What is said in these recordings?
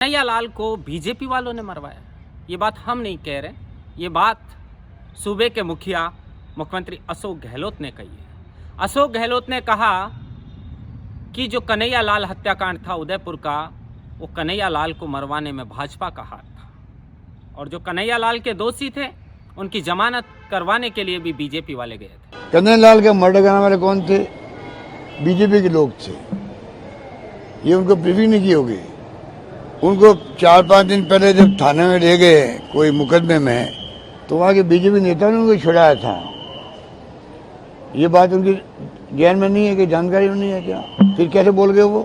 कन्हैयालाल को बीजेपी वालों ने मरवाया। ये बात हम नहीं कह रहे, ये बात सूबे के मुखिया मुख्यमंत्री अशोक गहलोत ने कही है। अशोक गहलोत ने कहा कि जो कन्हैयालाल हत्याकांड था उदयपुर का, वो कन्हैयालाल को मरवाने में भाजपा का हाथ था, और जो कन्हैयालाल के दोषी थे उनकी जमानत करवाने के लिए भी बीजेपी वाले गए थे। कन्हैयालाल का मर्डर करने वाले कौन थे? बीजेपी के लोग थे। ये उनको ब्रीफिंग नहीं की होगी। उनको 4-5 दिन पहले जब थाने में ले गए कोई मुकदमे में, तो वहाँ के बीजेपी नेता ने उनको छुड़ाया था। ये बात उनकी ज्ञान में नहीं है कि जानकारी में नहीं है क्या? फिर कैसे बोल गए वो?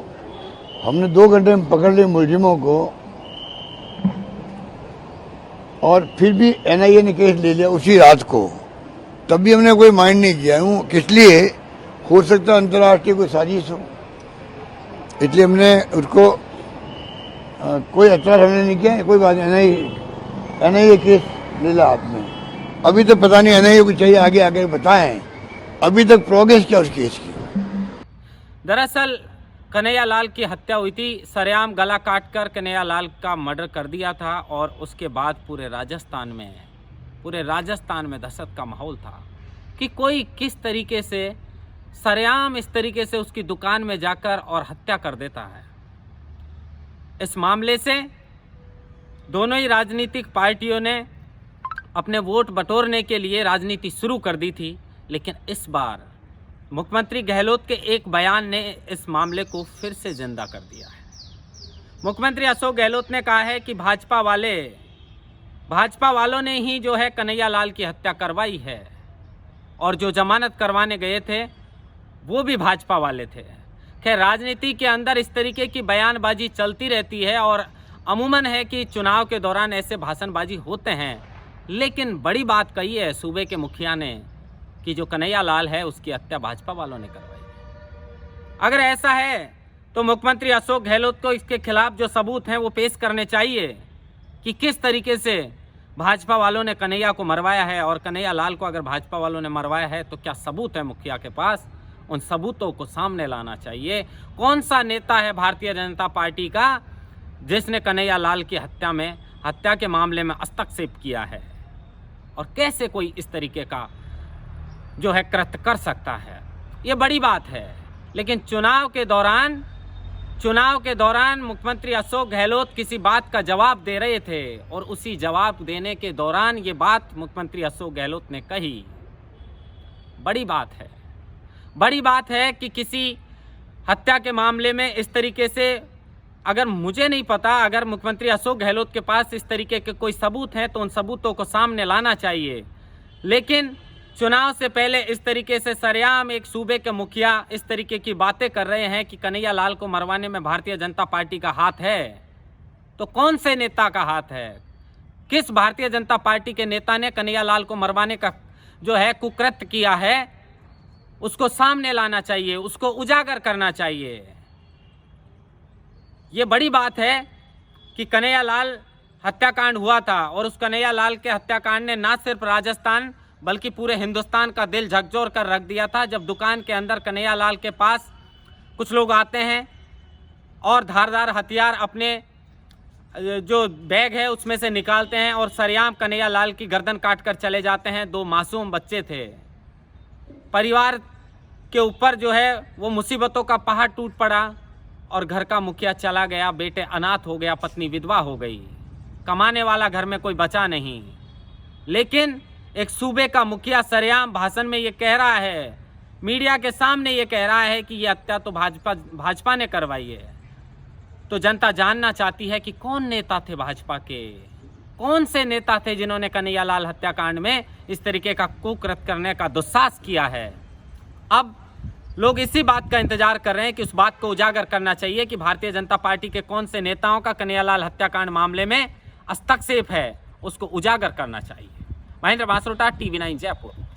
हमने 2 घंटे में पकड़ लिए मुलजिमों को, और फिर भी एनआईए ने केस ले लिया उसी रात को। तब भी हमने कोई माइंड नहीं किया हूँ, किस लिए? हो सकता अंतर्राष्ट्रीय कोई साजिश हो, इसलिए हमने उसको कोई एतराज हमने नहीं किया। कोई बात नहीं, एनआईए केस ले ला आपने। अभी तक पता नहीं एनआईए को चाहिए आगे आगे बताएं, अभी तक प्रोग्रेस क्या उस केस की। दरअसल कन्हैयालाल की हत्या हुई थी, सरेआम गला काटकर कन्हैयालाल का मर्डर कर दिया था, और उसके बाद पूरे राजस्थान में दहशत का माहौल था कि कोई किस तरीके से सरेआम इस तरीके से उसकी दुकान में जाकर और हत्या कर देता है। इस मामले से दोनों ही राजनीतिक पार्टियों ने अपने वोट बटोरने के लिए राजनीति शुरू कर दी थी, लेकिन इस बार मुख्यमंत्री गहलोत के एक बयान ने इस मामले को फिर से जिंदा कर दिया है। मुख्यमंत्री अशोक गहलोत ने कहा है कि भाजपा वालों ने ही जो है कन्हैयालाल की हत्या करवाई है, और जो जमानत करवाने गए थे वो भी भाजपा वाले थे। खैर, राजनीति के अंदर इस तरीके की बयानबाजी चलती रहती है, और अमूमन है कि चुनाव के दौरान ऐसे भाषणबाजी होते हैं, लेकिन बड़ी बात कही है सूबे के मुखिया ने कि जो कन्हैयालाल है उसकी हत्या भाजपा वालों ने करवाई है। अगर ऐसा है तो मुख्यमंत्री अशोक गहलोत को इसके खिलाफ जो सबूत हैं वो पेश करने चाहिए कि किस तरीके से भाजपा वालों ने कन्हैया को मरवाया है, और कन्हैयालाल को अगर भाजपा वालों ने मरवाया है तो क्या सबूत है मुखिया के पास? उन सबूतों को सामने लाना चाहिए। कौन सा नेता है भारतीय जनता पार्टी का जिसने कन्हैयालाल की हत्या के मामले में हस्तक्षेप किया है, और कैसे कोई इस तरीके का जो है कृत्य कर सकता है? ये बड़ी बात है। लेकिन चुनाव के दौरान मुख्यमंत्री अशोक गहलोत किसी बात का जवाब दे रहे थे, और उसी जवाब देने के दौरान ये बात मुख्यमंत्री अशोक गहलोत ने कही। बड़ी बात है कि किसी हत्या के मामले में इस तरीके से, अगर मुझे नहीं पता, अगर मुख्यमंत्री अशोक गहलोत के पास इस तरीके के कोई सबूत हैं तो उन सबूतों को सामने लाना चाहिए। लेकिन चुनाव से पहले इस तरीके से सरेआम एक सूबे के मुखिया इस तरीके की बातें कर रहे हैं कि कन्हैयालाल को मरवाने में भारतीय जनता पार्टी का हाथ है, तो कौन से नेता का हाथ है? किस भारतीय जनता पार्टी के नेता ने कन्हैयालाल को मरवाने का जो है कुकृत्य किया है? उसको सामने लाना चाहिए, उसको उजागर करना चाहिए। ये बड़ी बात है कि कन्हैयालाल हत्याकांड हुआ था, और उस कन्हैयालाल के हत्याकांड ने ना सिर्फ राजस्थान बल्कि पूरे हिंदुस्तान का दिल झकझोर कर रख दिया था। जब दुकान के अंदर कन्हैयालाल के पास कुछ लोग आते हैं और धारदार हथियार अपने जो बैग है उसमें से निकालते हैं और सरेआम कन्हैयालाल की गर्दन काट कर चले जाते हैं। 2 मासूम बच्चे थे। परिवार के ऊपर जो है वो मुसीबतों का पहाड़ टूट पड़ा, और घर का मुखिया चला गया, बेटे अनाथ हो गया, पत्नी विधवा हो गई, कमाने वाला घर में कोई बचा नहीं। लेकिन एक सूबे का मुखिया सरेआम भाषण में ये कह रहा है, मीडिया के सामने ये कह रहा है कि ये हत्या तो भाजपा ने करवाई है। तो जनता जानना चाहती है कि कौन नेता थे भाजपा के, कौन से नेता थे जिन्होंने कन्हैयालाल हत्याकांड में इस तरीके का कुकृत्य करने का दुस्साहस किया है। अब लोग इसी बात का इंतजार कर रहे हैं कि उस बात को उजागर करना चाहिए कि भारतीय जनता पार्टी के कौन से नेताओं का कन्हैयालाल हत्याकांड मामले में हस्तक्षेप है, उसको उजागर करना चाहिए। महेंद्र बांसरोटा, TV9 जयपुर।